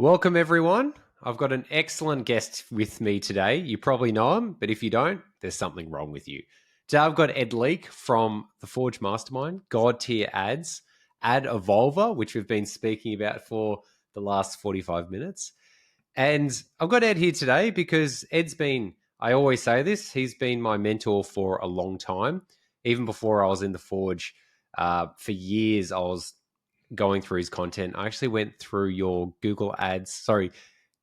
Welcome, everyone. I've got an excellent guest with me today. You probably know him, but if you don't, there's something wrong with you. Today, I've got Ed Leake from the Forge Mastermind, God Tier Ads, AdEvolver, which we've been speaking about for the last 45 minutes. And I've got Ed here today because Ed's been, I always say this, he's been my mentor for a long time. Even before I was in the Forge, for years, I was going through his content. I actually went through your Google Ads. Sorry,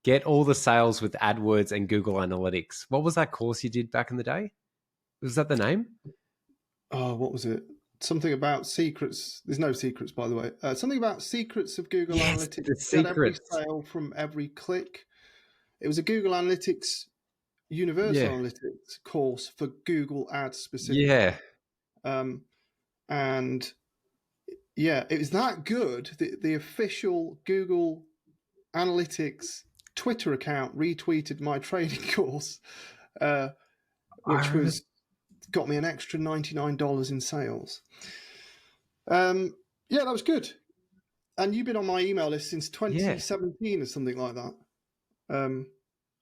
get all the sales with AdWords and Google Analytics. What was that course you did back in the day? Was that the name? Oh, what was it? Something about secrets. There's no secrets, by the way. Something about secrets of Google Yes, Analytics. the Get every secrets. sale from every click. It was a Google Analytics, Universal Yeah, Analytics course for Google Ads yeah. specifically. And yeah, it was that good. The official Google Analytics Twitter account retweeted my training course, I which remember. got me an extra $99 in sales. Yeah, that was good. And you've been on my email list since Yeah, 2017 or something like that.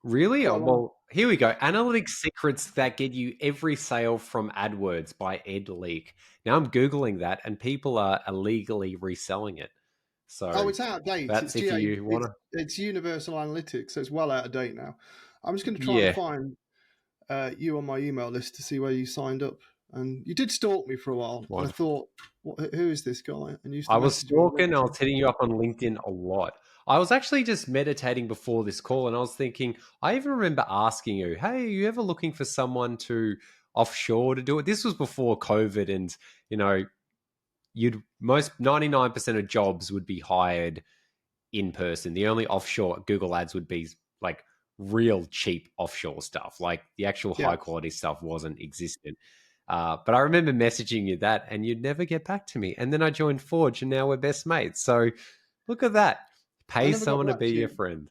really? Quite Oh, a long. well, here we go. Analytics secrets that get you every sale from AdWords by Ed Leake. Now I'm Googling that and people are illegally reselling it. Oh, So it's out of date. that's if you want to. It's Universal Analytics, so it's well out of date now. I'm just going to try and Yeah. find you on my email list to see where you signed up. And you did stalk me for a while, and I Wonderful. thought, who is this guy? And you used to I was message me on stalking, I LinkedIn. was hitting you up on LinkedIn a lot. I was actually just meditating before this call and I was thinking, I even remember asking you, hey, are you ever looking for someone to offshore to do it? This was before COVID and, you know, you'd most 99% of jobs would be hired in person. The only offshore Google ads would be like real cheap offshore stuff. Like the actual Yeah, high quality stuff wasn't existent. But I remember messaging you that and you'd never get back to me. And then I joined Forge and now we're best mates. So look at that. I Pay never got someone to back be to your you friend.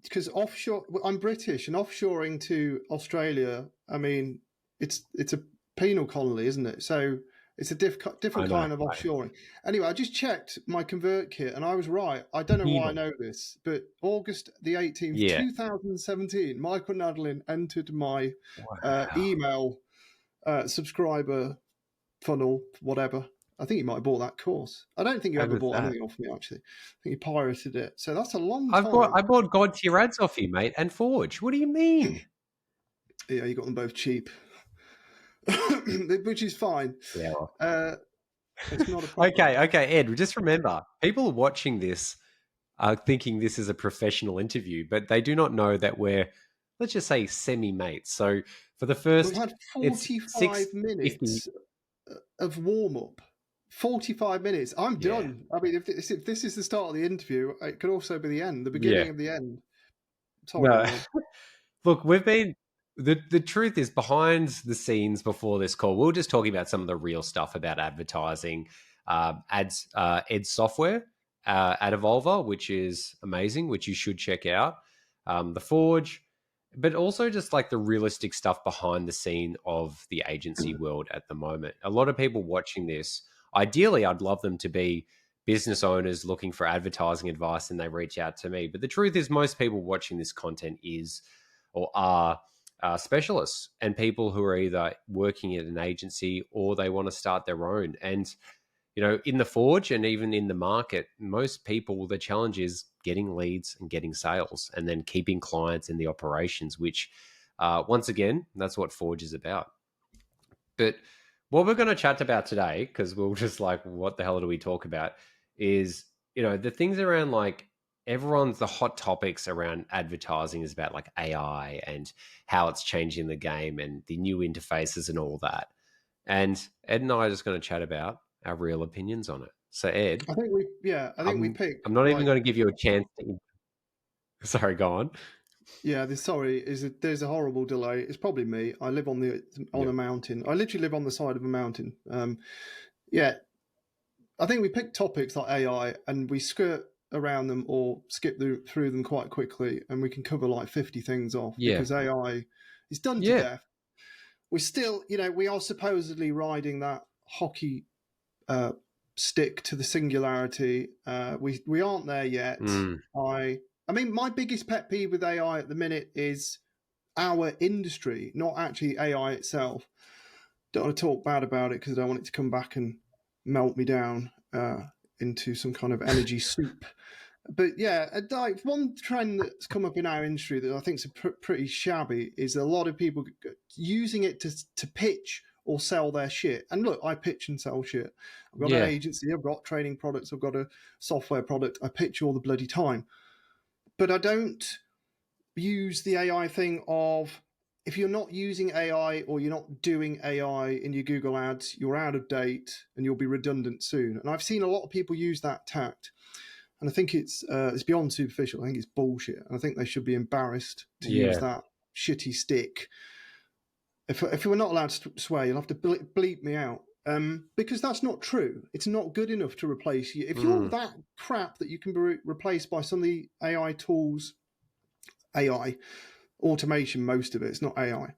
because offshore. I'm British, and offshoring to Australia. I mean, it's a penal colony, isn't it? So it's a I different know. kind of offshoring. Anyway, I just checked my convert kit, and I was right. I don't know why I Penal. know this, but August the 18th, Yeah. 2017, Michael Nadalin entered my Wow. email subscriber funnel, whatever. I think you might have bought that course. I don't think you How ever was bought that? anything off me, actually. I think you pirated it. So that's a long I bought time. I bought God tier ads off you, mate, and Forge. What do you mean? Yeah, you got them both cheap, which is fine. Yeah. Well. Uh, it's not a problem. Okay, Ed, just remember, people watching this are thinking this is a professional interview, but they do not know that we're, let's just say, semi mates. So for the We've first, had it's 45 6:50. minutes of warm up. 45 minutes. I'm Yeah, done. I mean, if this is the start of the interview, it could also be the end, the yeah. beginning of the end. Sorry, No, world. look, we've been. The truth is behind the scenes before this call, we were just talking about some of the real stuff about advertising, ads, Ed software, AdEvolver, which is amazing, which you should check out, the Forge, but also just like the realistic stuff behind the scene of the agency world at the moment. A lot of people watching this, ideally, I'd love them to be business owners looking for advertising advice and they reach out to me. But the truth is, most people watching this content is or are specialists and people who are either working at an agency or they want to start their own. And, you know, in the Forge and even in the market, most people, the challenge is getting leads and getting sales and then keeping clients in the operations, which, once again, that's what Forge is about. But what we're going to chat about today, because we're just like, what the hell do we talk about? Is, you know, the things around like everyone's the hot topics around advertising is about like AI and how it's changing the game and the new interfaces and all that. And Ed and I are just going to chat about our real opinions on it. So Ed, I think we I'm pick I'm not even like going to give you a chance to. Sorry, go on. yeah. There's a horrible delay. It's probably me. I live on Yeah, a mountain. I literally live on the side of a mountain. Yeah, I think we pick topics like AI and we skirt around them or skip through them quite quickly, and we can cover like 50 things off yeah, because AI is done to yeah, death. We're still, we are supposedly riding that hockey stick to the singularity. We aren't there yet. mm, I I mean, my biggest pet peeve with AI at the minute is our industry, not actually AI itself. Don't want to talk bad about it because I don't want it to come back and melt me down into some kind of energy soup. But yeah, like one trend that's come up in our industry that I think is pretty shabby is a lot of people using it to pitch or sell their shit. And look, I pitch and sell shit. I've got an Yeah. agency, I've got training products, I've got a software product. I pitch all the bloody time. But I don't use the AI thing of, if you're not using AI or you're not doing AI in your Google ads, you're out of date and you'll be redundant soon. And I've seen a lot of people use that tact. And I think it's beyond superficial. I think it's bullshit. And I think they should be embarrassed to use that shitty stick. If we're not allowed to swear, you'll have to bleep me out. Because that's not true. It's not good enough to replace you. If you're that crap that you can be replaced by some of the AI tools, AI, automation, most of it, it's not AI.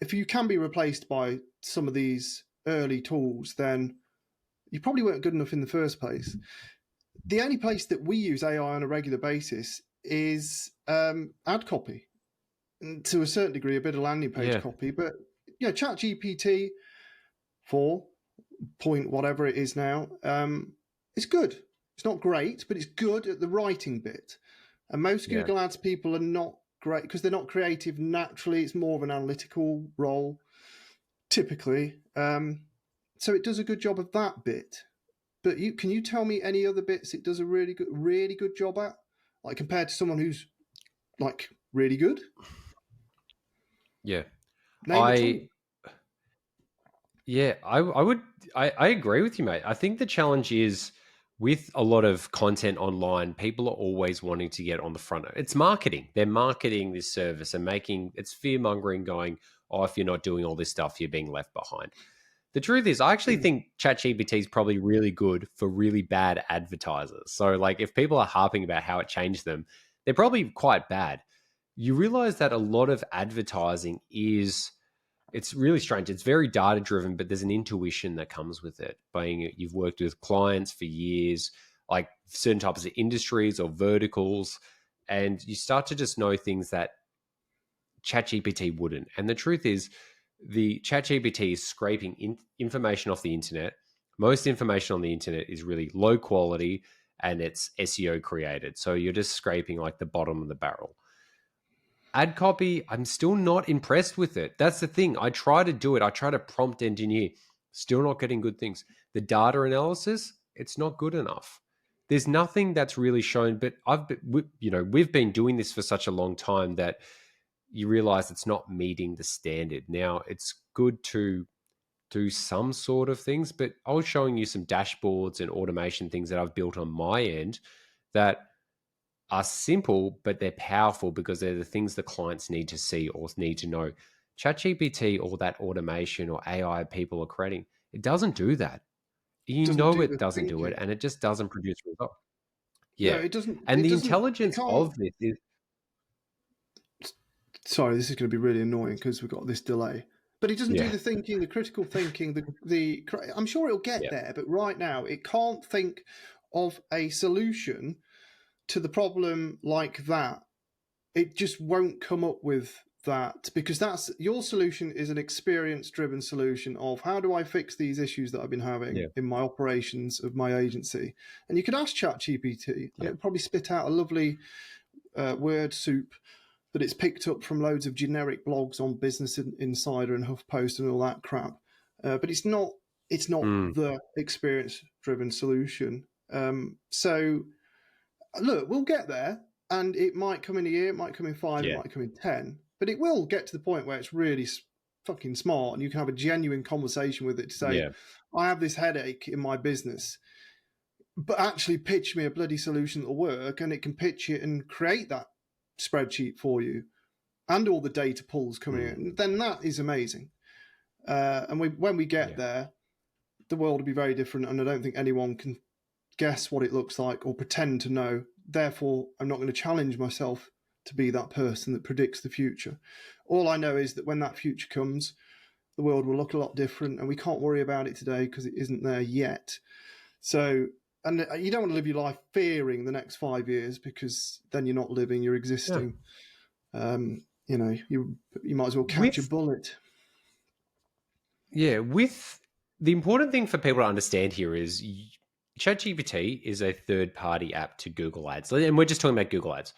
If you can be replaced by some of these early tools, then you probably weren't good enough in the first place. The only place that we use AI on a regular basis is ad copy, and to a certain degree, a bit of landing page copy. But ChatGPT 4 point whatever it is now, it's good. It's not great, but it's good at the writing bit. And most Google Ads people are not great because they're not creative naturally. It's more of an analytical role, typically. So it does a good job of that bit. But can you tell me any other bits it does a really good job at, like compared to someone who's like really good? Yeah. Name it all. I agree with you, mate. I think the challenge is with a lot of content online, people are always wanting to get on the front. It's marketing. They're marketing this service and it's fear mongering, going, oh, if you're not doing all this stuff, you're being left behind. The truth is, I actually think ChatGPT is probably really good for really bad advertisers. So, like, if people are harping about how it changed them, they're probably quite bad. You realize that a lot of advertising it's really strange. It's very data driven, but there's an intuition that comes with it. You've worked with clients for years, like certain types of industries or verticals, and you start to just know things that ChatGPT wouldn't. And the truth is, the ChatGPT is scraping information off the internet. Most information on the internet is really low quality and it's SEO created. So you're just scraping like the bottom of the barrel. Ad copy, I'm still not impressed with it. That's the thing. I try to do it. I try to prompt engineer, still not getting good things. The data analysis, it's not good enough. There's nothing that's really shown, but we've been doing this for such a long time that you realize it's not meeting the standard. Now, it's good to do some sort of things, but I was showing you some dashboards and automation things that I've built on my end that are simple, but they're powerful because they're the things the clients need to see or need to know. ChatGPT or that automation or AI people are creating, it doesn't do that. You Doesn't know do it the doesn't do it, thinking. and it just doesn't produce results. No, Yeah. it doesn't. And It the doesn't. It intelligence can't. of this is, Sorry, this is going to be really annoying because we've got this delay. But it doesn't do yeah, the thinking, the critical thinking. I'm sure it'll get yeah, there, but right now it can't think of a solution to the problem like that. It just won't come up with that because that's your solution is an experience driven solution of how do I fix these issues that I've been having yeah, in my operations of my agency. And you could ask ChatGPT and yeah. it'll probably spit out a lovely word soup that it's picked up from loads of generic blogs on Business Insider and HuffPost and all that crap. But it's not the experience driven solution. So look, we'll get there, and it might come in a year, it might come in 5, it Yeah. might come in 10, but it will get to the point where it's really fucking smart, and you can have a genuine conversation with it to say, Yeah. I have this headache in my business, but actually pitch me a bloody solution that'll work, and it can pitch it and create that spreadsheet for you, and all the data pulls coming in. Then that is amazing. And when we get there, the world will be very different, and I don't think anyone can guess what it looks like or pretend to know. Therefore, I'm not going to challenge myself to be that person that predicts the future. All I know is that when that future comes, the world will look a lot different, and we can't worry about it today because it isn't there yet. So and you don't want to live your life fearing the next 5 years, because then you're not living, you're Yeah. existing. You might as well catch a With bullet. with the important thing for people to understand here is ChatGPT is a third-party app to Google Ads, and we're just talking about Google Ads.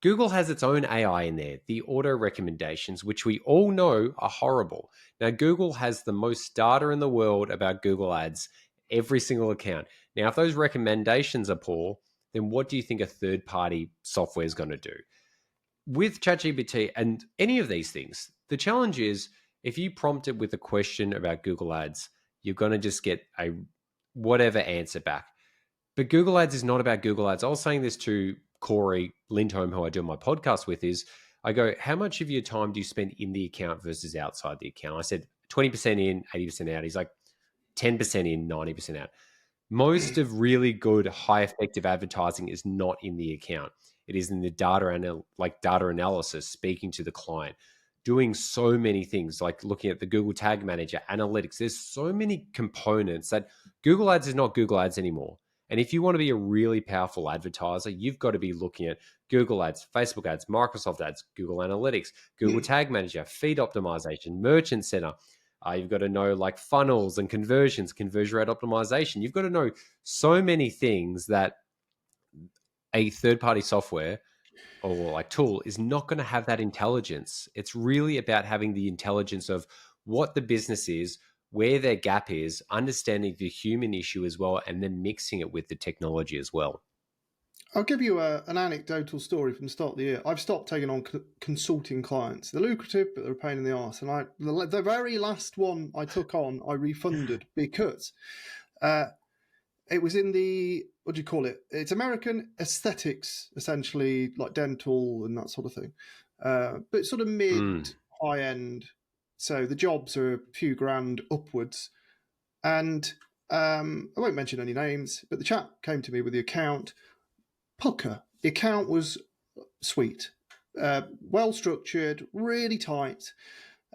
Google has its own AI in there, the auto recommendations, which we all know are horrible. Now, Google has the most data in the world about Google Ads, every single account. Now, if those recommendations are poor, then what do you think a third-party software is going to do? With ChatGPT and any of these things, the challenge is if you prompt it with a question about Google Ads, you're going to just get a whatever answer back. But Google Ads is not about Google Ads. I was saying this to Corey Lindholm, who I do my podcast with, is I go, how much of your time do you spend in the account versus outside the account? I said 20% in, 80% out. He's like 10% in, 90% out. Most of really good, high effective advertising is not in the account. It is in the data analysis, speaking to the client, doing so many things like looking at the Google Tag Manager, analytics. There's so many components that Google Ads is not Google Ads anymore. And if you want to be a really powerful advertiser, you've got to be looking at Google Ads, Facebook Ads, Microsoft Ads, Google Analytics, Google Tag Manager, feed optimization, Merchant Center. You've got to know like funnels and conversions, conversion rate optimization. You've got to know so many things that a third-party software or like tool is not going to have that intelligence. It's really about having the intelligence of what the business is, where their gap is, understanding the human issue as well, and then mixing it with the technology as well. I'll give you an anecdotal story from the start of the year. I've stopped taking on consulting clients. They're lucrative, but they're a pain in the arse. And the very last one I took on, I refunded because it was in the, what do you call it? It's American aesthetics, essentially, like dental and that sort of thing. But sort of mid, high end. So the jobs are a few grand upwards. And I won't mention any names, but the chap came to me with the account. Pucker. The account was sweet, well structured, really tight.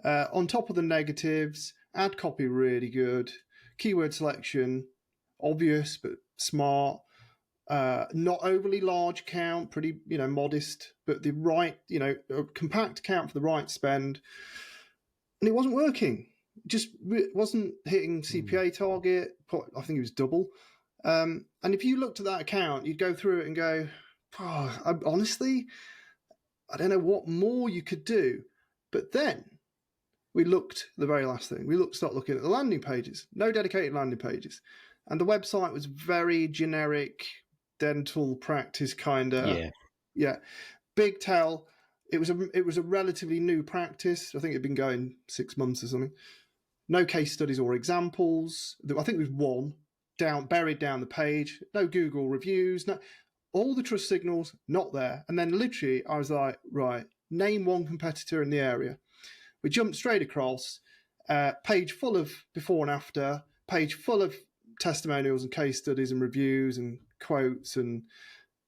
On top of the negatives, ad copy really good, keyword selection obvious but smart. Not overly large count, pretty modest, but the right a compact count for the right spend. And it wasn't working. Just wasn't hitting CPA target. I think it was double. And if you looked at that account, you'd go through it and go, honestly, I don't know what more you could do. But then we looked, the very last thing, start looking at the landing pages, no dedicated landing pages. And the website was very generic, dental practice kind of. Yeah. Big tell. It was a relatively new practice. I think it'd been going 6 months or something. No case studies or examples. I think there was one buried down the page. No Google reviews. No, all the trust signals not there. And then literally, I was like, right, name one competitor in the area. We jumped straight across. Page full of before and after. Page full of testimonials and case studies and reviews and quotes and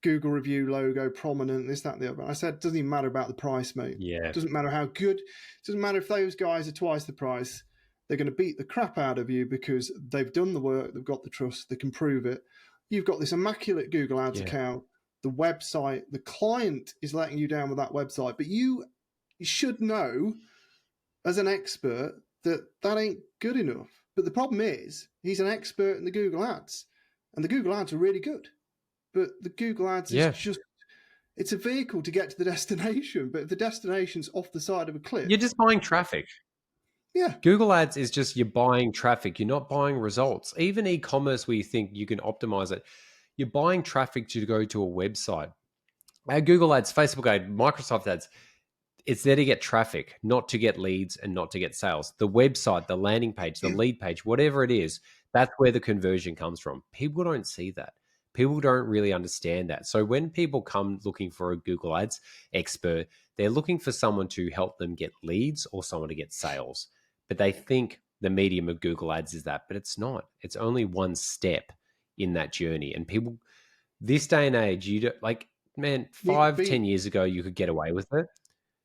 Google review logo prominent, this, that, and the other. And I said, doesn't even matter about the price, mate. Yeah. Doesn't matter how good. Doesn't matter if those guys are twice the price. They're going to beat the crap out of you because they've done the work, they've got the trust, they can prove it. You've got this immaculate Google Ads account, the website, the client is letting you down with that website, but you should know as an expert that ain't good enough. But the problem is, he's an expert in the Google Ads, and the Google Ads are really good. But the Google Ads is just, it's a vehicle to get to the destination, but if the destination's off the side of a cliff. You're just buying traffic. Yeah. Google Ads is just you're buying traffic. You're not buying results. Even e-commerce where you think you can optimize it, you're buying traffic to go to a website. Google Ads, Facebook Ads, Microsoft Ads, it's there to get traffic, not to get leads and not to get sales. The website, the landing page, the lead page, whatever it is, that's where the conversion comes from. People don't see that. People don't really understand that. So when people come looking for a Google Ads expert, they're looking for someone to help them get leads or someone to get sales. But they think the medium of Google Ads is that, but it's not. It's only one step in that journey. And people, this day and age, you don't, like, man, 10 years ago, you could get away with it.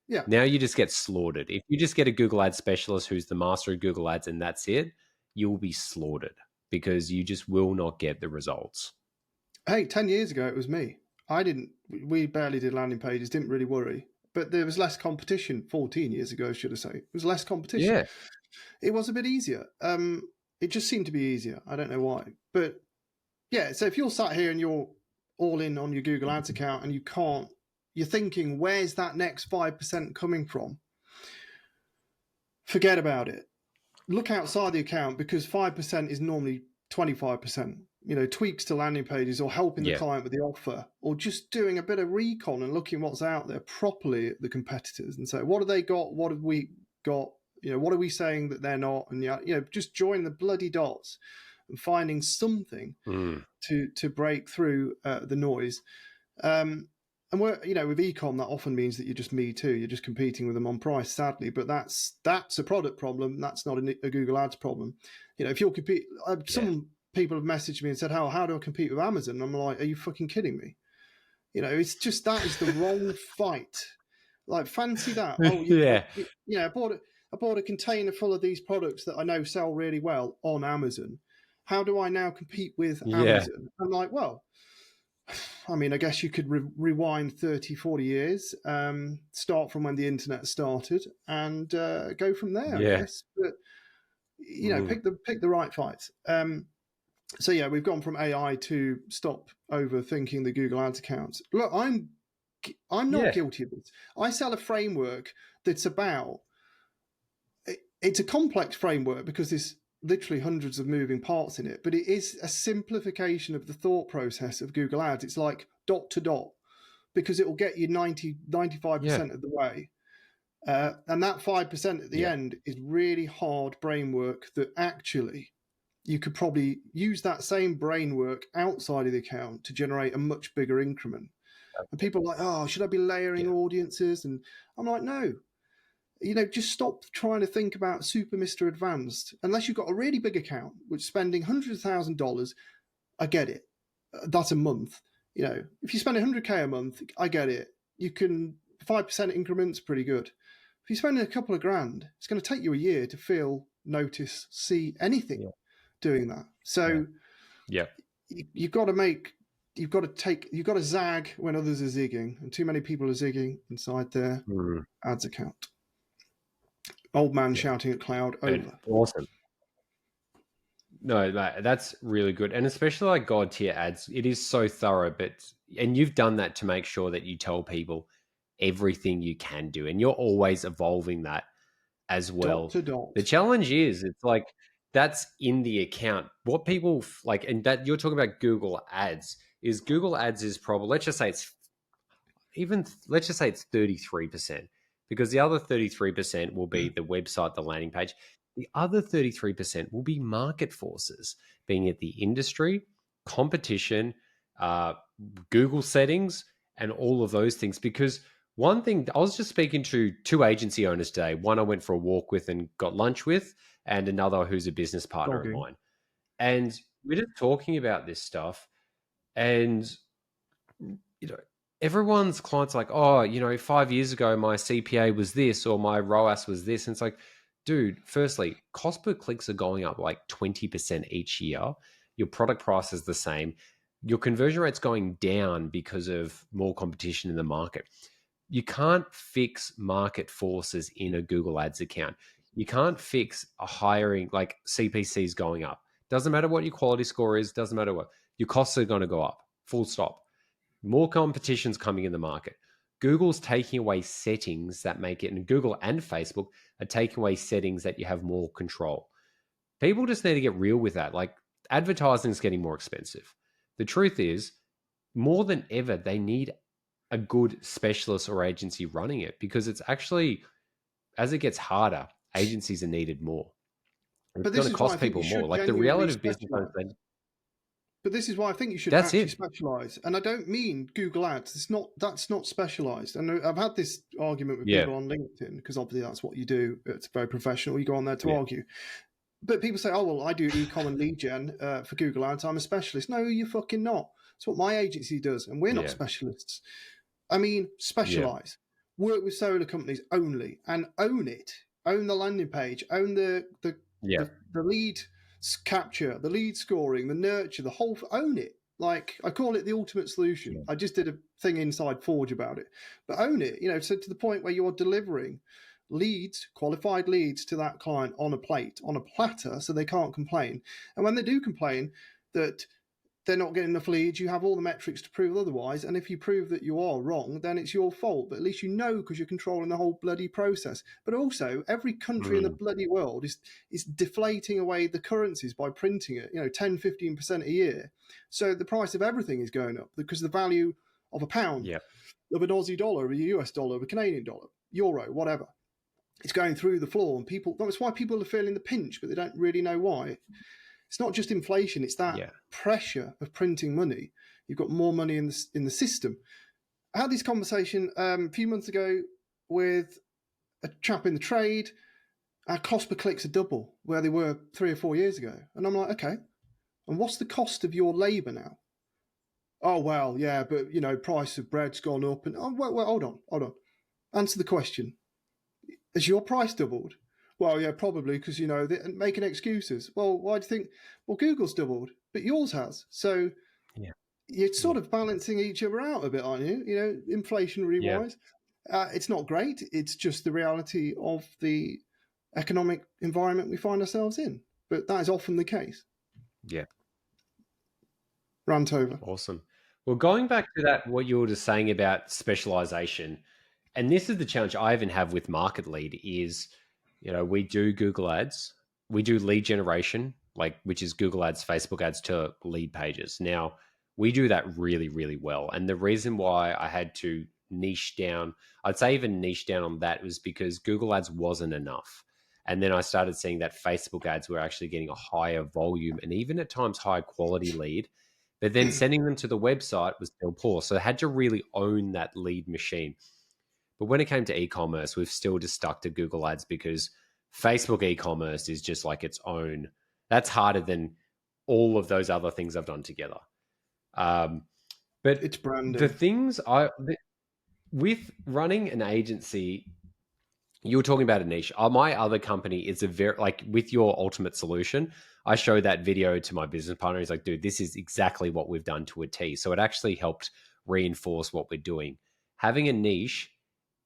Yeah. Now you just get slaughtered. If you just get a Google Ads specialist who's the master of Google Ads and that's it, you will be slaughtered because you just will not get the results. Hey, 10 years ago, it was me. We barely did landing pages, didn't really worry. But there was less competition 14 years ago, should I say. It was less competition. Yeah. It was a bit easier. It just seemed to be easier. I don't know why. But yeah, so if you're sat here and you're all in on your Google Ads account and you're thinking, where's that next 5% coming from? Forget about it. Look outside the account, because 5% is normally 25%. Tweaks to landing pages, or helping the Yeah. client with the offer, or just doing a bit of recon and looking what's out there properly at the competitors and say, what have they got? What have we got? What are we saying that they're not? And just join the bloody dots and finding something to break through the noise. And with ecom, that often means that you're just me too. You're just competing with them on price, sadly. But that's a product problem. That's not a Google Ads problem. If you're some people have messaged me and said, how do I compete with Amazon? And I'm like, are you fucking kidding me? It's just, that is the wrong fight. Like, fancy that. Oh, I bought a container full of these products that I know sell really well on Amazon. How do I now compete with Amazon? I'm like, well, I mean, I guess you could rewind 30, 40 years, start from when the internet started, and go from there, I guess. But, pick the right fights. So yeah, we've gone from AI to stop overthinking the Google Ads accounts. Look, I'm not guilty of this. I sell a framework that's it's a complex framework because there's literally hundreds of moving parts in it, but it is a simplification of the thought process of Google Ads. It's like dot to dot, because it will get you 95% of the way. And that 5% at the end is really hard brain work that actually you could probably use that same brain work outside of the account to generate a much bigger increment. And people are like, oh, should I be layering audiences? And I'm like, no. Just stop trying to think about super Mr. Advanced. Unless you've got a really big account, which spending hundreds of $1,000s, I get it. That's a month. If you spend 100K a month, I get it. You can 5% increments, pretty good. If you're spending a couple of grand, it's going to take you a year to feel, notice, see anything doing that. So you've got to zag when others are zigging, and too many people are zigging inside their ads account. Old man shouting at cloud, over. Awesome. No, that's really good. And especially like God tier ads, it is so thorough, and you've done that to make sure that you tell people everything you can do. And you're always evolving that as well. Dot to dot. The challenge is, it's like, that's in the account. What people like, and that you're talking about Google Ads, is Google Ads is probably, let's just say it's 33%, because the other 33% will be the website, the landing page. The other 33% will be market forces, being it the industry, competition, Google settings, and all of those things. Because one thing, I was just speaking to two agency owners today. One I went for a walk with and got lunch with, and another who's a business partner of mine. And we're just talking about this stuff. And, everyone's clients like, oh, 5 years ago, my CPA was this, or my ROAS was this. And it's like, dude, firstly, cost per clicks are going up like 20% each year. Your product price is the same. Your conversion rate's going down because of more competition in the market. You can't fix market forces in a Google Ads account. You can't fix a hiring, like CPCs going up. Doesn't matter what your quality score is, doesn't matter what. Your costs are going to go up, full stop. More competition's coming in the market. Google's taking away settings that make it, and Google and Facebook are taking away settings that you have more control. People just need to get real with that. Like, advertising is getting more expensive. The truth is, more than ever, they need a good specialist or agency running it, because it's actually, as it gets harder, agencies are needed more. It's going to cost people more. Like, the reality of business. But this is why I think you should actually specialize. And I don't mean Google Ads. That's not specialized. And I've had this argument with people on LinkedIn, because obviously that's what you do. It's very professional. You go on there to argue. But people say, oh, well, I do e-com and lead gen for Google Ads. I'm a specialist. No, you're fucking not. It's what my agency does. And we're not specialists. I mean, specialize. Work with solar companies only, and own it. Own the landing page. Own the lead capture, the lead scoring, the nurture, the whole, own it. Like, I call it the ultimate solution. Yeah. I just did a thing inside Forge about it, but own it, so to the point where you're delivering leads, qualified leads to that client on a plate, on a platter, so they can't complain. And when they do complain that they're not getting enough leads, you have all the metrics to prove otherwise. And if you prove that you are wrong, then it's your fault. But at least because you're controlling the whole bloody process. But also, every country in the bloody world is deflating away the currencies by printing it, 10, 15% a year. So the price of everything is going up because the value of a pound, of an Aussie dollar, of a US dollar, of a Canadian dollar, euro, whatever, it's going through the floor. And that's why people are feeling the pinch, but they don't really know why. It's not just inflation, it's that pressure of printing money. You've got more money in the system. I had this conversation a few months ago with a chap in the trade. Our cost per clicks are double where they were 3 or 4 years ago. And I'm like, okay, and what's the cost of your labour now? Oh, well, yeah, but, price of bread's gone up. And, well, hold on. Answer the question. Has your price doubled? Well, yeah, probably, because, they're making excuses. Well, why do you think? Well, Google's doubled, but yours has. So you're sort of balancing each other out a bit, aren't you? Inflationary wise. It's not great. It's just the reality of the economic environment we find ourselves in. But that is often the case. Yeah. Rant over. Awesome. Well, going back to that, what you were just saying about specialization, and this is the challenge I even have with Market Lead is, we do Google ads, we do lead generation, which is Google ads, Facebook ads to lead pages. Now, we do that really, really well. And the reason why I had to niche down, I'd say even niche down on that, was because Google ads wasn't enough. And then I started seeing that Facebook ads were actually getting a higher volume and even at times high quality lead. But then sending them to the website was still poor. So I had to really own that lead machine. But when it came to e-commerce, we've still just stuck to Google ads because Facebook e-commerce is just like its own. That's harder than all of those other things I've done together. But it's branding. The things with running an agency, you were talking about a niche. My other company is with your ultimate solution. I showed that video to my business partner. He's like, dude, this is exactly what we've done to a T. So it actually helped reinforce what we're doing. Having a niche,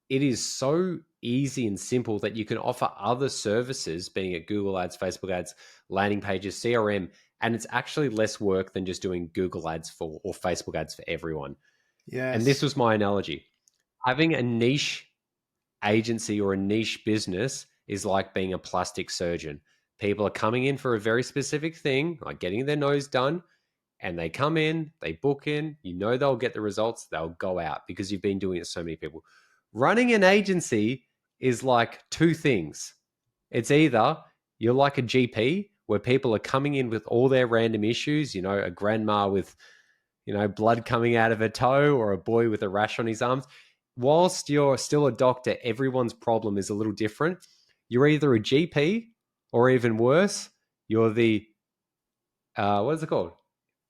it is so easy and simple that you can offer other services, being it Google ads, Facebook ads, landing pages, CRM, and it's actually less work than just doing Google ads or Facebook ads for everyone. Yes. And this was my analogy. Having a niche agency or a niche business is like being a plastic surgeon. People are coming in for a very specific thing, like getting their nose done, and they come in, they book in, they'll get the results, they'll go out because you've been doing it to so many people. Running an agency is like two things. It's either you're like a GP where people are coming in with all their random issues, a grandma with, blood coming out of her toe or a boy with a rash on his arms. Whilst you're still a doctor, everyone's problem is a little different. You're either a GP or even worse, you're the, what is it called?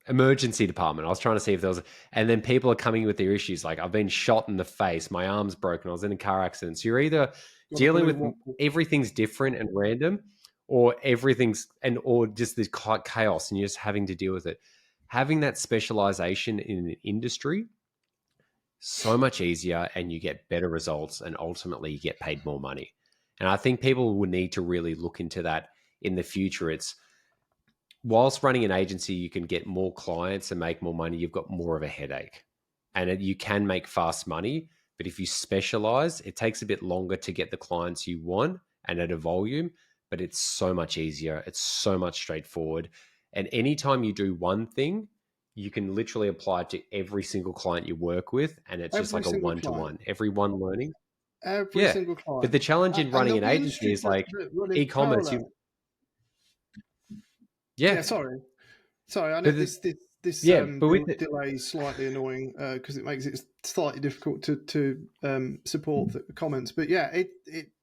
Emergency department. I was trying to see if there was, and then people are coming with their issues. Like, I've been shot in the face, my arm's broken, I was in a car accident. So you're either dealing with everything's different and random, or or just this chaos, and you're just having to deal with it. Having that specialization in an industry, so much easier, and you get better results, and ultimately you get paid more money. And I think people will need to really look into that in the future. It's, whilst running an agency, you can get more clients and make more money. You've got more of a headache, and you can make fast money. But if you specialize, it takes a bit longer to get the clients you want and at a volume, but it's so much easier. It's so much straightforward. And anytime you do one thing, you can literally apply it to every single client you work with. And it's just like a one-to-one, everyone learning. Every single client. But the challenge in running an agency is like e-commerce. Sorry. I know this delay is slightly annoying because it makes it slightly difficult to support the comments. But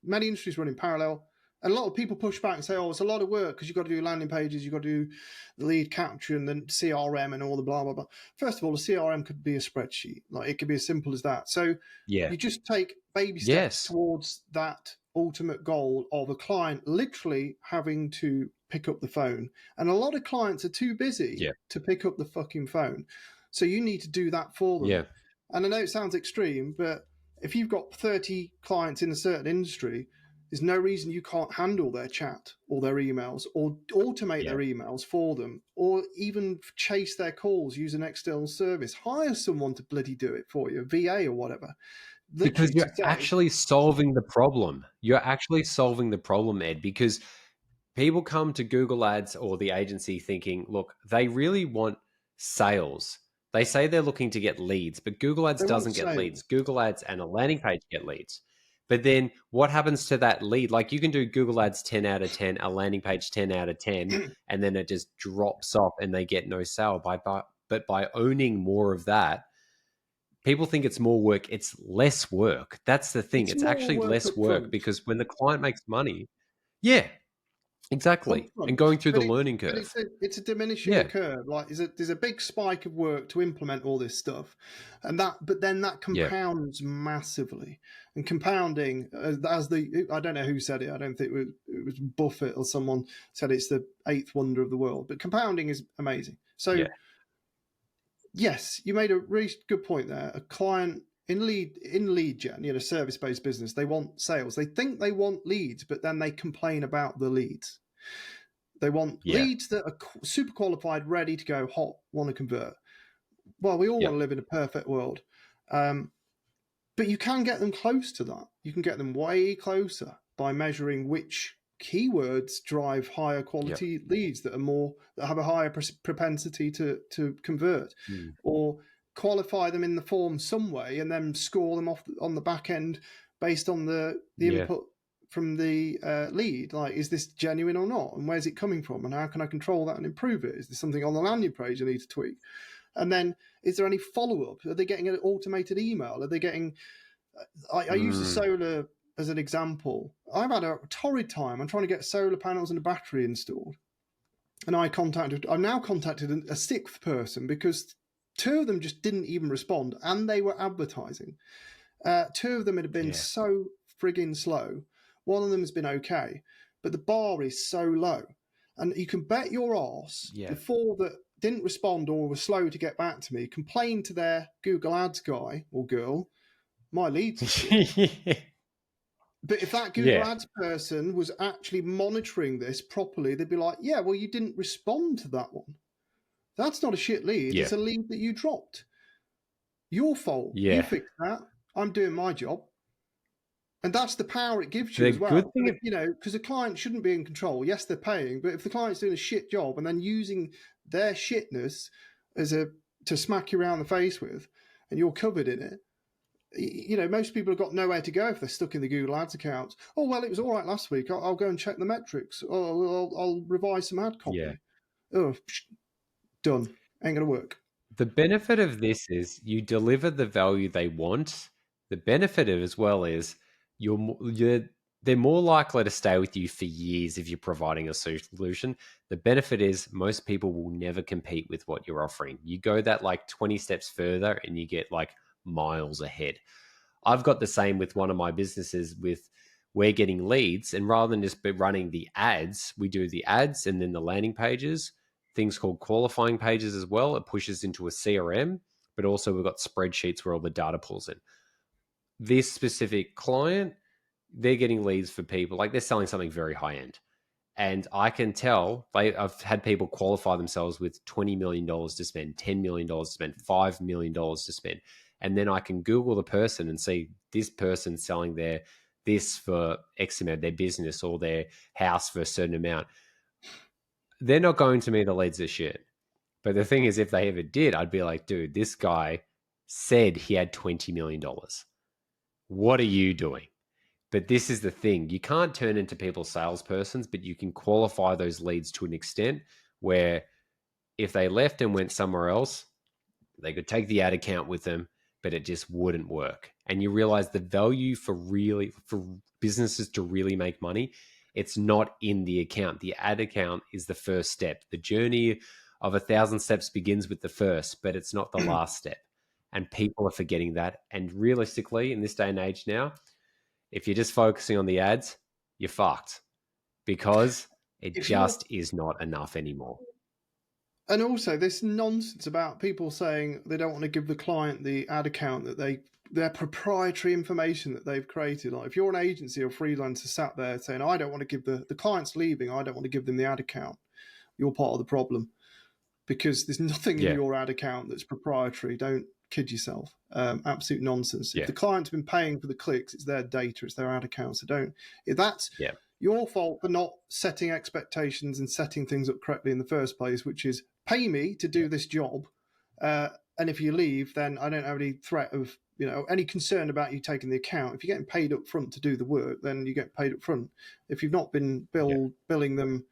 many industries run in parallel. And a lot of people push back and say, oh, it's a lot of work because you've got to do landing pages, you've got to do the lead capture and then CRM and all the blah, blah, blah. First of all, a CRM could be a spreadsheet. Like, it could be as simple as that. So you just take baby steps towards that ultimate goal of a client literally having to pick up the phone. And a lot of clients are too busy Yeah. to pick up the fucking phone. So you need to do that for them. Yeah. And I know it sounds extreme, but if you've got 30 clients in a certain industry, there's no reason you can't handle their chat or their emails or automate Yeah. their emails for them or even chase their calls, use an external service. Hire someone to bloody do it for you, VA or whatever. Because Literally to you're say, actually solving the problem. You're actually solving the problem, Ed, because people come to Google Ads or the agency thinking, look, they really want sales. They say they're looking to get leads, but Google Ads they want doesn't get sales. leads. Google Ads and a landing page get leads. But then what happens to that lead? Like you can do Google Ads 10 out of 10, a landing page 10 out of 10, and then it just drops off and they get no sale. But by owning more of that, people think it's more work. It's less work. That's the thing. It's It's more actually work less up work front. because when the client makes money, yeah, Up exactly. And front, going through the but learning it's curve. a diminishing Yeah. curve. Like there's a big spike of work to implement all this stuff, and but then that Yeah. compounds massively. And compounding, as the I don't know who said it. I don't think it was Buffett or someone said it's the eighth wonder of the world. But compounding is amazing. So Yeah. yes, you made a really good point there. A client in lead gen, service based business, they want sales. They think they want leads, but then they complain about the leads. They want Yeah. leads that are super qualified, ready to go, hot, want to convert. Well, we all Yeah. want to live in a perfect world. But you can get them close to that. You can get them way closer by measuring which keywords drive higher Yeah. quality leads that have a higher propensity to convert, Mm. or qualify them in the form some way and then score them off on the back end based on the Yeah. input from the lead. Like, is this genuine or not, and where's it coming from, and how can I control that and improve it? Is there something on the landing page I need to tweak? And then, is there any follow-up? Are they getting an automated email? Are they getting... I use the Mm. solar as an example. I've had a torrid time. I'm trying to get solar panels and a battery installed. And I've now contacted a sixth person because two of them just didn't even respond, and they were advertising. Two of them had been Yeah. so frigging slow. One of them has been okay, but the bar is so low. And you can bet your arse Yeah. the four that didn't respond or were slow to get back to me complained to their Google Ads guy or girl, my leads are shit. But if that Google Yeah. Ads person was actually monitoring this properly, they'd be like, yeah, well, you didn't respond to that one. That's not a shit lead. Yeah. It's a lead that you dropped. Your fault. You Yeah. fixed that. I'm doing my job. And that's the power it gives you The as good well. thing, Because the client shouldn't be in control. Yes, they're paying, but if the client's doing a shit job and then using their shitness to smack you around the face with, and you're covered in it, most people have got nowhere to go if they're stuck in the Google Ads account. Oh, well, it was all right last week. I'll go and check the metrics. Oh, I'll revise some ad yeah. copy. Oh, done. Ain't going to work. The benefit of this is you deliver the value they want. The benefit of it as well is they're more likely to stay with you for years if you're providing a solution. The benefit is most people will never compete with what you're offering. You go that like 20 steps further and you get like miles ahead. I've got the same with one of my businesses with we're getting leads, and rather than just be running the ads, we do the ads and then the landing pages, things called qualifying pages as well. It pushes into a CRM, but also we've got spreadsheets where all the data pulls in. This specific client, they're getting leads for people like they're selling something very high end. And I can tell I've had people qualify themselves with $20 million to spend, $10 million to spend, $5 million to spend. And then I can Google the person and see this person selling this for X amount, their business or their house for a certain amount. They're not going to me the leads are shit. But the thing is, if they ever did, I'd be like, dude, this guy said he had $20 million. What are you doing? But this is the thing. You can't turn into people's salespersons, but you can qualify those leads to an extent where if they left and went somewhere else, they could take the ad account with them, but it just wouldn't work. And you realize the value for businesses to really make money, it's not in the account. The ad account is the first step. The journey of 1,000 steps begins with the first, but it's not the last step. And people are forgetting that. And realistically, in this day and age now, if you're just focusing on the ads, you're fucked because It if you're just is not enough anymore. And also this nonsense about people saying they don't want to give the client the ad account that their proprietary information that they've created. Like if you're an agency or freelancer sat there saying, I don't want to give the client's leaving, I don't want to give them the ad account, you're part of the problem, because there's nothing in Yeah. your ad account that's proprietary. Don't kid yourself. Absolute nonsense. Yeah. If the client's been paying for the clicks, it's their data, it's their ad account. So don't, if that's Yeah. your fault for not setting expectations and setting things up correctly in the first place, which is pay me to do this job. And if you leave, then I don't have any threat of, any concern about you taking the account. If you're getting paid up front to do the work, then you get paid up front. If you've not been billing them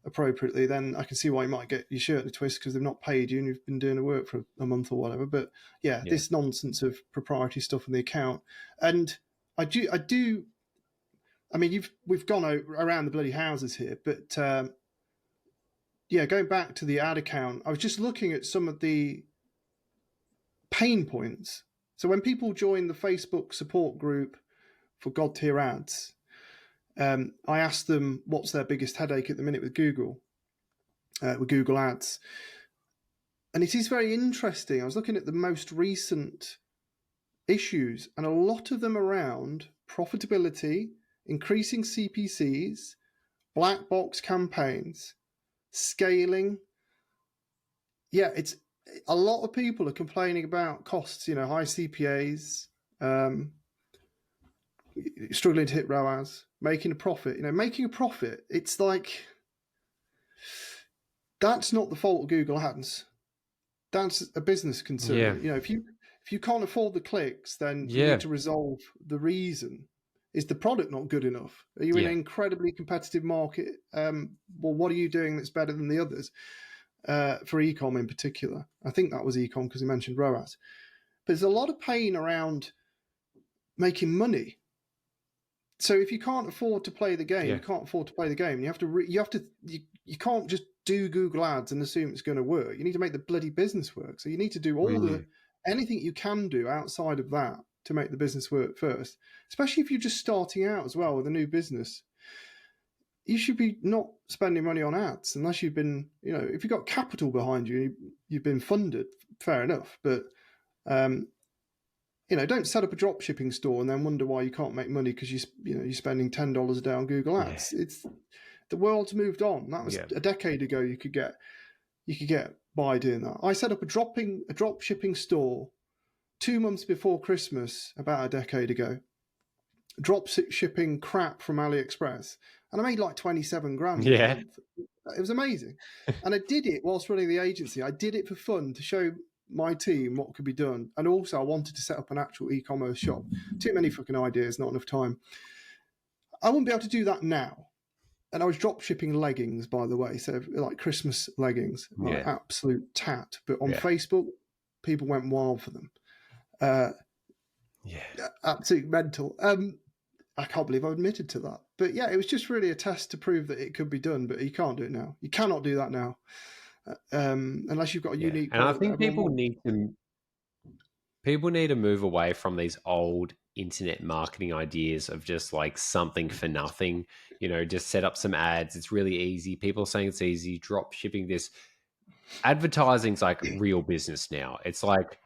appropriately, then I can see why you might get your shirt in a twist because they've not paid you and you've been doing the work for a month or whatever. But this nonsense of proprietary stuff in the account. And I do. I mean, we've gone around the bloody houses here, but going back to the ad account, I was just looking at some of the pain points. So when people join the Facebook support group for God tier ads, I asked them what's their biggest headache at the minute with Google Ads. And it is very interesting. I was looking at the most recent issues, and a lot of them around profitability, increasing CPCs, black box campaigns, scaling. Yeah, it's a lot of people are complaining about costs, high CPAs, struggling to hit ROAS, making a profit. Making a profit, it's like, that's not the fault of Google Ads. That's a business concern. Yeah. If you can't afford the clicks, then you Yeah. need to resolve the reason. Is the product not good enough? Are you in an incredibly competitive market? Well, what are you doing that's better than the others? For ecom in particular, I think that was ecom because he mentioned ROAS. But there's a lot of pain around making money. So if you can't afford to play the game, you can't afford to play the game. You can't just do Google Ads and assume it's going to work. You need to make the bloody business work. So you need to do anything you can do outside of that to make the business work first, especially if you're just starting out as well with a new business. You should be not spending money on ads unless you've been, if you've got capital behind you, you've been funded, fair enough. But, don't set up a drop shipping store and then wonder why you can't make money because you're spending $10 a day on Google Ads. It's the world's moved on. That was a decade ago. You could get by doing that. I set up a drop shipping store 2 months before Christmas about a decade ago. Drop shipping crap from AliExpress, and I made like 27 grand a month. It was amazing. And I did it whilst running the agency. I did it for fun to show my team what could be done. And also I wanted to set up an actual e-commerce shop. Too many fucking ideas, not enough time. I wouldn't be able to do that now. And I was drop shipping leggings, by the way. So like Christmas leggings, like absolute tat. But on Facebook, people went wild for them. Absolute mental. I can't believe I admitted to that. But it was just really a test to prove that it could be done, but you can't do it now. You cannot do that now. Unless you've got a unique product. And I think people need to move away from these old internet marketing ideas of just like something for nothing, just set up some ads. It's really easy. People are saying it's easy. Drop shipping this. Advertising's like real business now. It's like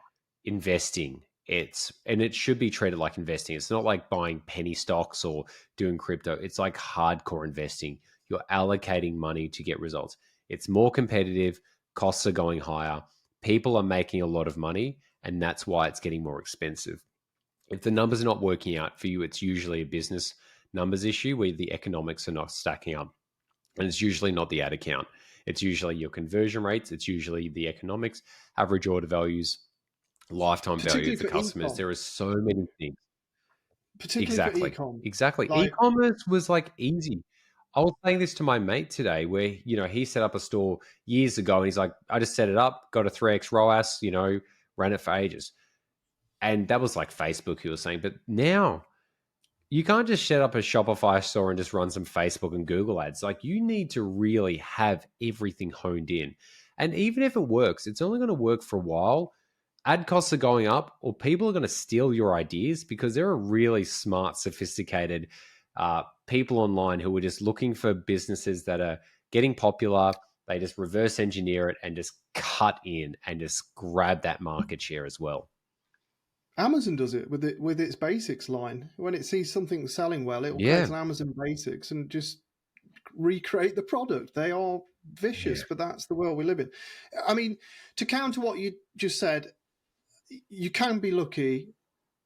investing. And it should be treated like investing. It's not like buying penny stocks or doing crypto. It's like hardcore investing. You're allocating money to get results. It's more competitive. Costs are going higher. People are making a lot of money, and that's why it's getting more expensive. If the numbers are not working out for you, it's usually a business numbers issue where the economics are not stacking up. And it's usually not the ad account. It's usually your conversion rates. It's usually the economics, average order values, lifetime value of the customers. E-com. There are so many things. Particularly for e-com. Exactly. E-commerce was like easy. I was saying this to my mate today where, he set up a store years ago and he's like, I just set it up, got a 3x ROAS, ran it for ages. And that was like Facebook, he was saying. But now you can't just set up a Shopify store and just run some Facebook and Google ads. Like you need to really have everything honed in. And even if it works, it's only going to work for a while. Ad costs are going up or people are going to steal your ideas because there are really smart, sophisticated people online who are just looking for businesses that are getting popular. They just reverse engineer it and just cut in and just grab that market share as well. Amazon does it with its basics line. When it sees something selling well, it will Yeah. create an Amazon basics and just recreate the product. They are vicious, Yeah. but that's the world we live in. I mean, to counter what you just said, you can be lucky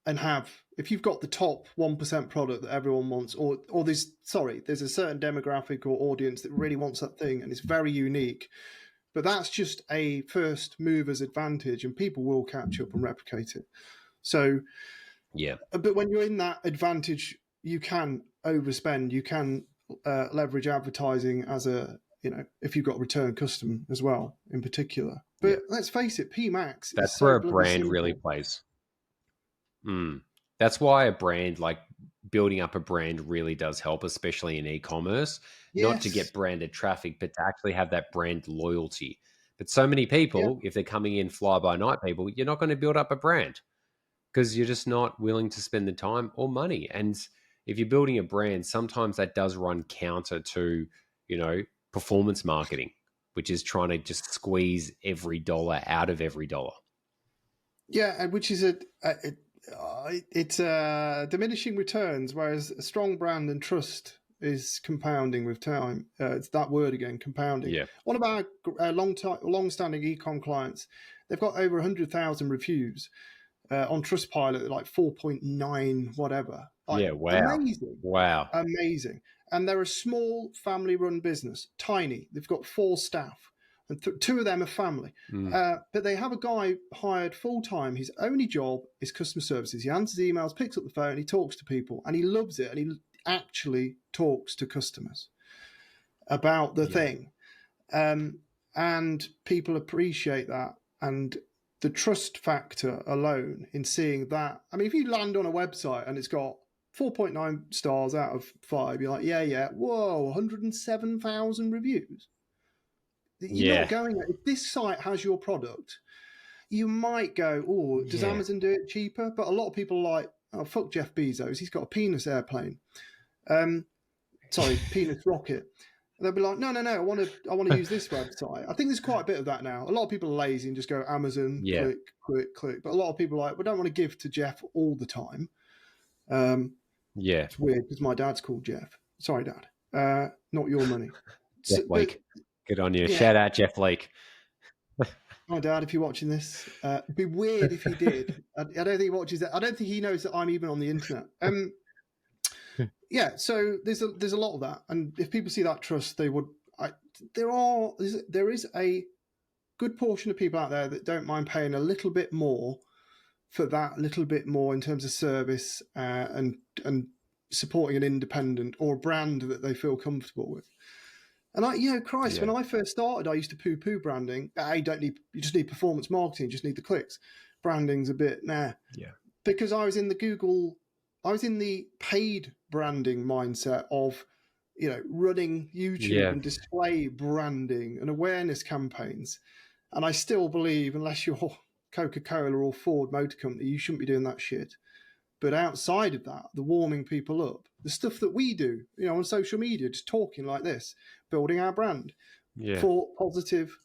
and have, if you've got the top 1% product that everyone wants, or there's a certain demographic or audience that really wants that thing and it's very unique, but that's just a first mover's advantage and people will catch up and replicate it. So, Yeah. but when you're in that advantage, you can overspend, you can leverage advertising as a, if you've got return custom as well, in particular. But let's face it, PMax is That's so where a bloody brand simple. really plays. That's why a brand, like building up a brand, really does help, especially in e-commerce. Not to get branded traffic, but to actually have that brand loyalty. But so many people, if they're coming in fly-by-night people, you're not going to build up a brand because you're just not willing to spend the time or money. And if you're building a brand, sometimes that does run counter to, performance marketing, which is trying to just squeeze every dollar out of every dollar. Yeah, which is it's diminishing returns, whereas a strong brand and trust is compounding with time. It's that word again, compounding. Yeah. One of our long-standing e-com clients, they've got over 100,000 reviews on Trustpilot, like 4.9 whatever. Like, Yeah, wow. Amazing. Wow. Amazing. And they're a small family-run business, tiny. They've got 4 staff. And 2 of them are family. But they have a guy hired full-time. His only job is customer services. He answers emails, picks up the phone, he talks to people, and he loves it. And he actually talks to customers about the thing. And people appreciate that. And the trust factor alone in seeing that. I mean, if you land on a website and it's got 4.9 stars out of 5, you're like, yeah, whoa, 107,000 reviews. You're not going, if this site has your product, you might go, oh, does Amazon do it cheaper? But a lot of people are like, oh, fuck Jeff Bezos, he's got a penis airplane. Penis rocket. And they'll be like, no, I want to use this website. I think there's quite a bit of that now. A lot of people are lazy and just go Amazon, click. But a lot of people are like, we don't want to give to Jeff all the time. It's weird because my dad's called Jeff. Sorry, Dad. Not your money. Jeff Leake. Good on you. Yeah. Shout out Jeff Leake. My dad, if you're watching this, it'd be weird if he did. I don't think he watches that. I don't think he knows that I'm even on the internet. So there's a lot of that, and if people see that trust, they would. There is a good portion of people out there that don't mind paying a little bit more for that little bit more in terms of service and supporting an independent or a brand that they feel comfortable with. And when I first started, I used to poo-poo branding. You just need performance marketing, you just need the clicks. Branding's a bit nah. Yeah. Because I was in the paid branding mindset of, running YouTube and display branding and awareness campaigns. And I still believe, unless you're Coca-Cola or Ford Motor Company, you shouldn't be doing that shit. But outside of that, the warming people up, the stuff that we do, on social media, just talking like this, building our brand for positive,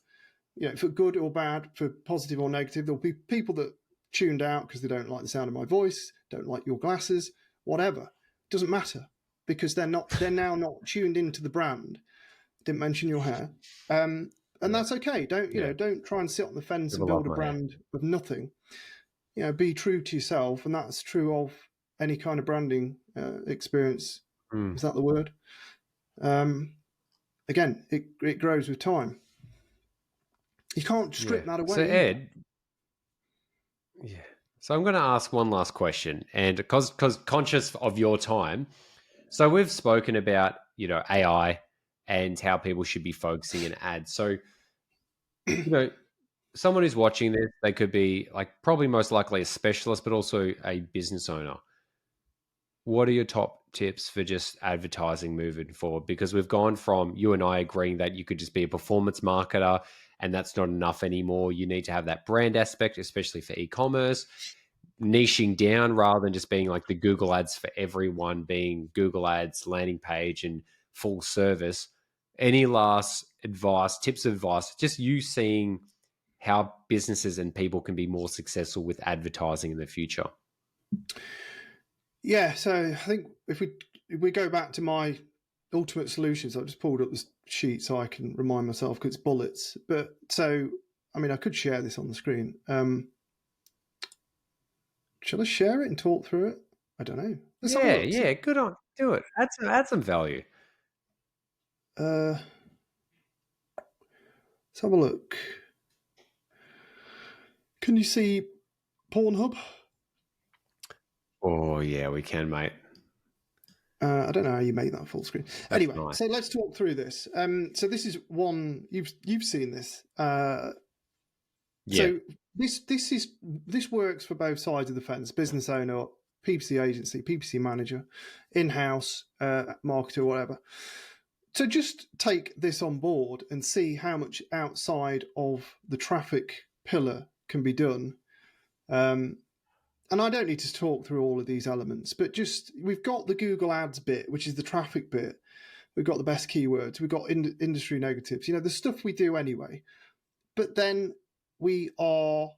for good or bad, for positive or negative. There'll be people that tuned out because they don't like the sound of my voice, don't like your glasses, whatever. Doesn't matter because they're now not tuned into the brand. Didn't mention your hair. And that's okay. Don't try and sit on the fence and build a brand of nothing. Be true to yourself, and that's true of any kind of branding experience. Is that the word? Again, it grows with time. You can't strip that away. So Ed, so I'm going to ask one last question, and because conscious of your time, so we've spoken about AI and how people should be focusing in ads. So someone who's watching this, they could be probably most likely a specialist, but also a business owner. What are your top tips for just advertising moving forward? Because we've gone from you and I agreeing that you could just be a performance marketer and that's not enough anymore. You need to have that brand aspect, especially for e-commerce. niching down rather than just being like the Google ads for everyone, being Google ads, landing page, and full service. Any last advice, tips of advice, just you seeing how businesses and people can be more successful with advertising in the future? Yeah, so I think if we go back to my ultimate solutions, I've just pulled up the sheet so I can remind myself because it's bullets. But so, I mean, I could share this on the screen. Shall I share it and talk through it? I don't know. Let's have a Yeah, look. yeah, good on, do it. Add some value. Let's have a look. Can you see Pornhub? Oh yeah, we can, mate. I don't know how you make that full screen. That's Anyway, nice. so let's talk through this. So this is one you've seen this. Yeah, So this works for both sides of the fence: business owner, PPC agency, PPC manager, in-house marketer, whatever. So just take this on board and see how much outside of the traffic pillar can be done. And I don't need to talk through all of these elements, but just we've got the Google Ads bit, which is the traffic bit. We've got the best keywords. We've got industry negatives. The stuff we do anyway. But then we are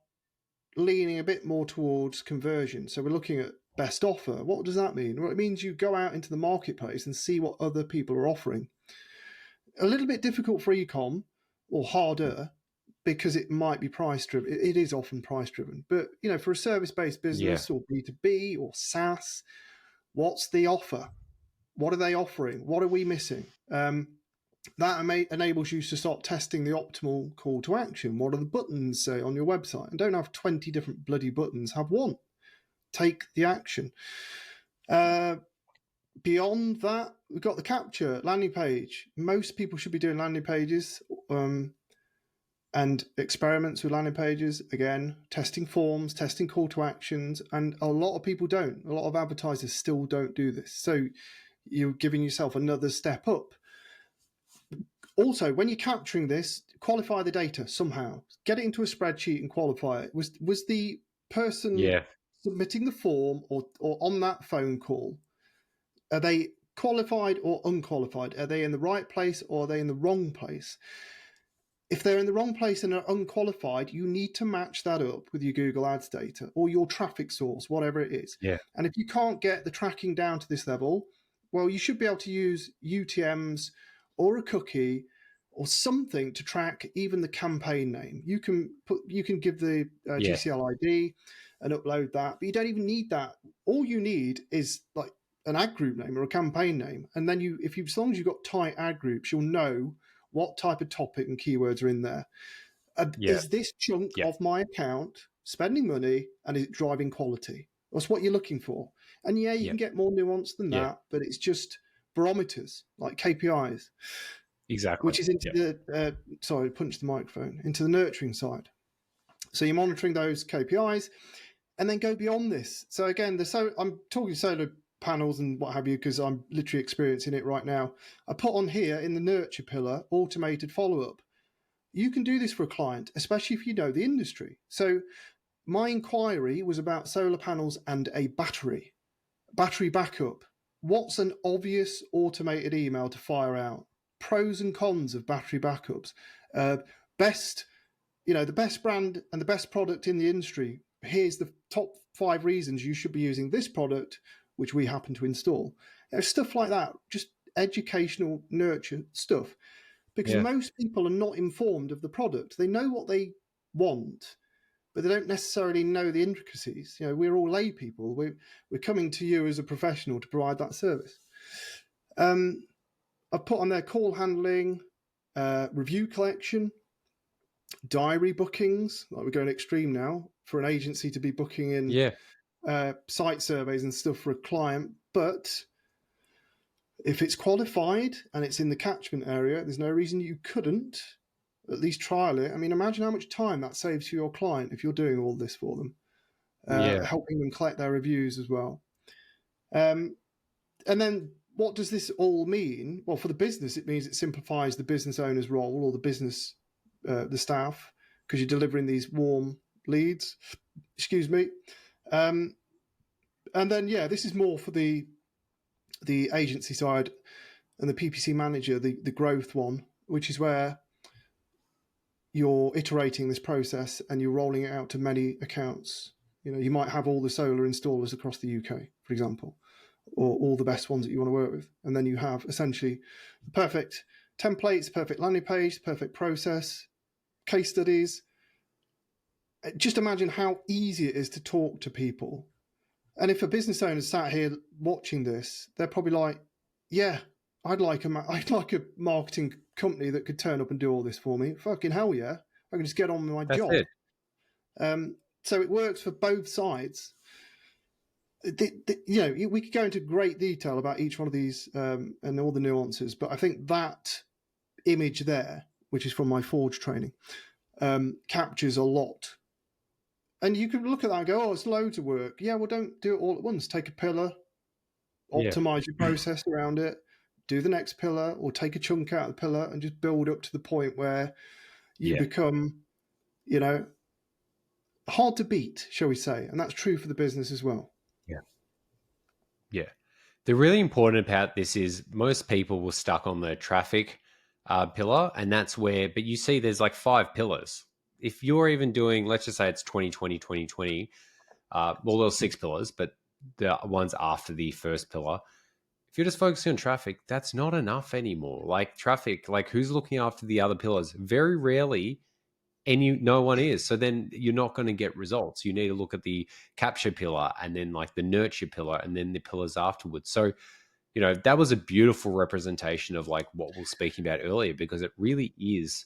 leaning a bit more towards conversion. So we're looking at best offer. What does that mean? Well, it means you go out into the marketplace and see what other people are offering. A little bit difficult for ecom, or harder, because it might be price driven. It is often price driven. But for a service based yeah, business or B2B or SaaS, what's the offer? What are they offering? What are we missing? That enables you to start testing the optimal call to action. What are the buttons, say, on your website? And don't have 20 different bloody buttons. Have one. Take the action. Beyond that, we've got the capture landing page. Most people should be doing landing pages and experiments with landing pages. Again, testing forms, testing call to actions. And a lot of people don't. A lot of advertisers still don't do this. So you're giving yourself another step up. Also, when you're capturing this, qualify the data somehow. Get it into a spreadsheet and qualify it. Was the person yeah, submitting the form or on that phone call, are they qualified or unqualified? Are they in the right place or are they in the wrong place? If they're in the wrong place and are unqualified, you need to match that up with your Google Ads data or your traffic source, whatever it is. yeah, And if you can't get the tracking down to this level, well, you should be able to use UTMs or a cookie or something to track even the campaign name. You can give the yeah, GCL ID and upload that, but you don't even need that. All you need is like an ad group name or a campaign name, and then as long as you've got tight ad groups, you'll know what type of topic and keywords are in there. yeah, Is this chunk yeah, of my account spending money and is it driving quality? That's what you're looking for. And yeah, you yeah, can get more nuanced than yeah. that, but it's just barometers like KPIs, Exactly. which is into Yeah, the, sorry, punch the microphone, into the nurturing side. So you're monitoring those KPIs and then go beyond this. So again, I'm talking solar panels and what have you, because I'm literally experiencing it right now. I put on here in the nurture pillar, automated follow-up. You can do this for a client, especially if you know the industry. So my inquiry was about solar panels and a battery backup. What's an obvious automated email to fire out? Pros and cons of battery backups. Best, the best brand and the best product in the industry. Here's the top 5 reasons you should be using this product, which we happen to install. There's stuff like that, just educational nurture stuff, because yeah, most people are not informed of the product. They know what they want, but they don't necessarily know the intricacies. We're all lay people. We're coming to you as a professional to provide that service. I've put on there call handling, review collection, diary bookings. Like we're going extreme now for an agency to be booking in yeah, site surveys and stuff for a client. But if it's qualified and it's in the catchment area, there's no reason you couldn't at least trial it. I mean, imagine how much time that saves for your client if you're doing all this for them, yeah, helping them collect their reviews as well. And then what does this all mean? Well, for the business, it means it simplifies the business owner's role or the business, the staff, because you're delivering these warm leads. Excuse me. And then, yeah, this is more for the agency side and the PPC manager, the growth one, which is where you're iterating this process and you're rolling it out to many accounts. You might have all the solar installers across the UK, for example, or all the best ones that you want to work with. And then you have essentially the perfect templates, perfect landing page, perfect process, case studies. Just imagine how easy it is to talk to people. And if a business owner sat here watching this, they're probably like, yeah, I'd like a marketing company that could turn up and do all this for me. Fucking hell yeah. I can just get on with my That's job. it. So it works for both sides. We could go into great detail about each one of these and all the nuances, but I think that image there, which is from my Forge training, captures a lot. And you can look at that and go, oh, it's loads of work. Yeah, well, don't do it all at once. Take a pillar, optimize your process around it, do the next pillar, or take a chunk out of the pillar and just build up to the point where you become, hard to beat, shall we say. And that's true for the business as well. Yeah. Yeah. The really important about this is most people were stuck on the traffic pillar, and that's where, but you see there's like 5 pillars. If you're even doing, let's just say it's 2020, 2020, well, there's 6 pillars, but the ones after the first pillar, if you're just focusing on traffic, that's not enough anymore. Like traffic, like who's looking after the other pillars? Very rarely no one is. So then you're not going to get results. You need to look at the capture pillar and then like the nurture pillar and then the pillars afterwards. So, that was a beautiful representation of like what we were speaking about earlier, because it really is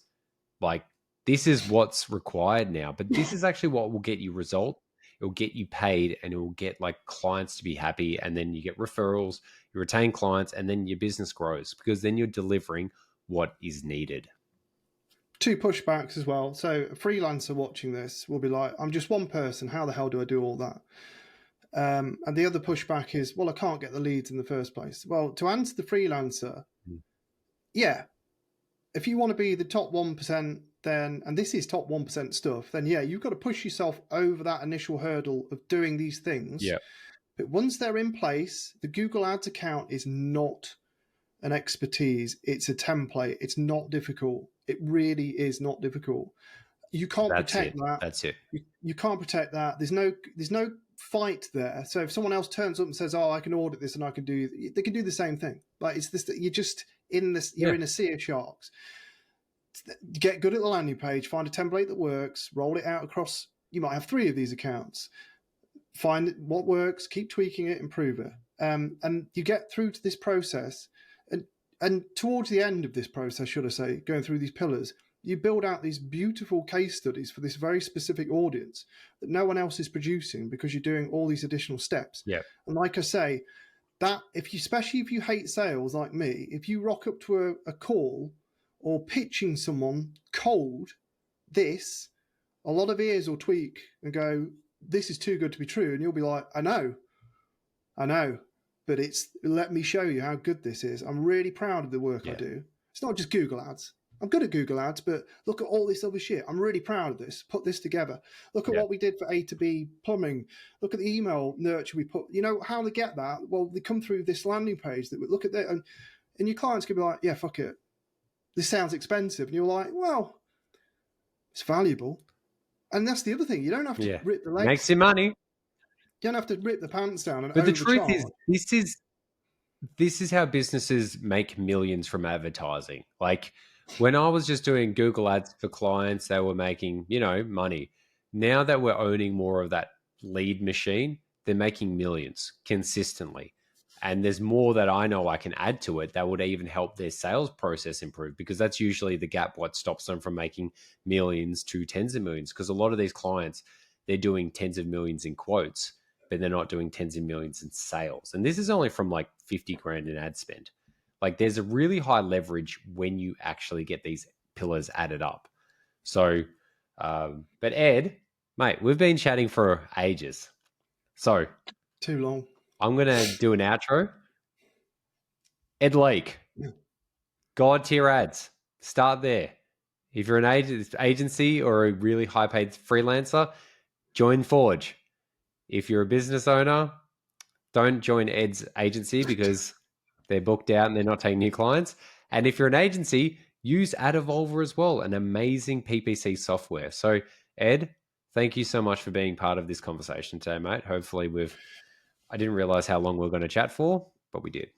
like, this is what's required now, but this is actually what will get you result. It will get you paid, and it will get like clients to be happy. And then you get referrals, you retain clients, and then your business grows because then you're delivering what is needed. 2 pushbacks as well. So a freelancer watching this will be like, I'm just one person. How the hell do I do all that? And the other pushback is, well, I can't get the leads in the first place. Well, to answer the freelancer, yeah, if you want to be the top 1%, then, and this is top 1% stuff, then yeah, you've got to push yourself over that initial hurdle of doing these things. Yeah. But once they're in place, the Google Ads account is not an expertise. It's a template. It's not difficult. It really is not difficult. You can't protect that. That's it. You can't protect that. There's no fight there. So if someone else turns up and says, "Oh, I can audit this and I can do," they can do the same thing. Like it's this. You're just in this. You're in a sea of sharks. Get good at the landing page. Find a template that works. Roll it out across. You might have 3 of these accounts. Find what works. Keep tweaking it. Improve it. And you get through to this process. And towards the end of this process, should I say, going through these pillars, you build out these beautiful case studies for this very specific audience that no one else is producing because you're doing all these additional steps. Yeah. And like I say, that especially if you hate sales like me, if you rock up to a call or pitching someone cold, a lot of ears will tweak and go, this is too good to be true. And you'll be like, I know. But let me show you how good this is. I'm really proud of the work I do. It's not just Google Ads. I'm good at Google Ads, but look at all this other shit. I'm really proud of this. Put this together. Look at what we did for A to B plumbing. Look at the email nurture we put. You know how they get that? Well, they come through this landing page that we look at that, and your clients can be like, yeah, fuck it. This sounds expensive. And you're like, well, it's valuable. And that's the other thing. You don't have to rip the legs. Makes you money. You don't have to rip the pants down and But the overcharge. truth is, this is how businesses make millions from advertising. Like when I was just doing Google Ads for clients, they were making, money. Now that we're owning more of that lead machine, they're making millions consistently. And there's more that I know I can add to it that would even help their sales process improve, because that's usually the gap what stops them from making millions to tens of millions. Because a lot of these clients, they're doing tens of millions in quotes, but they're not doing tens of millions in sales. And this is only from like 50 grand in ad spend. Like there's a really high leverage when you actually get these pillars added up. So, but Ed, mate, we've been chatting for ages. So too long. I'm going to do an outro. Ed Leake, God tier ads. Start there. If you're an agency or a really high paid freelancer, join Forge. If you're a business owner, don't join Ed's agency because they're booked out and they're not taking new clients. And if you're an agency, use AdEvolver as well, an amazing PPC software. So, Ed, thank you so much for being part of this conversation today, mate. Hopefully, I didn't realize how long we are going to chat for, but we did.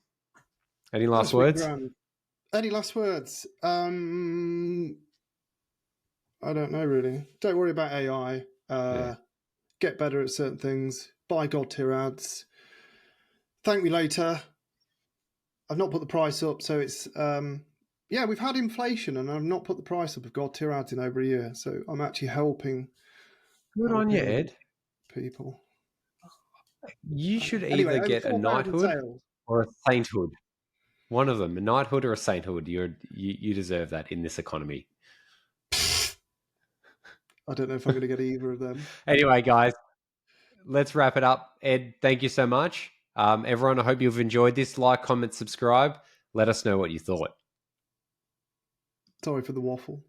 Any last This week, words? grand. Any last words? I don't know really. Don't worry about AI. Yeah. Get better at certain things. Buy God tier ads. Thank me later. I've not put the price up, so it's yeah, we've had inflation, and I've not put the price up of God tier ads in over a year. So I'm actually helping Good on you, Ed. people. You should Anyway, either over get a 4,000 knighthood sales. or a sainthood. One of them, a knighthood or a sainthood. You deserve that in this economy. I don't know if I'm going to get either of them. Anyway, guys, let's wrap it up. Ed, thank you so much. Everyone, I hope you've enjoyed this. Like, comment, subscribe. Let us know what you thought. Sorry for the waffle.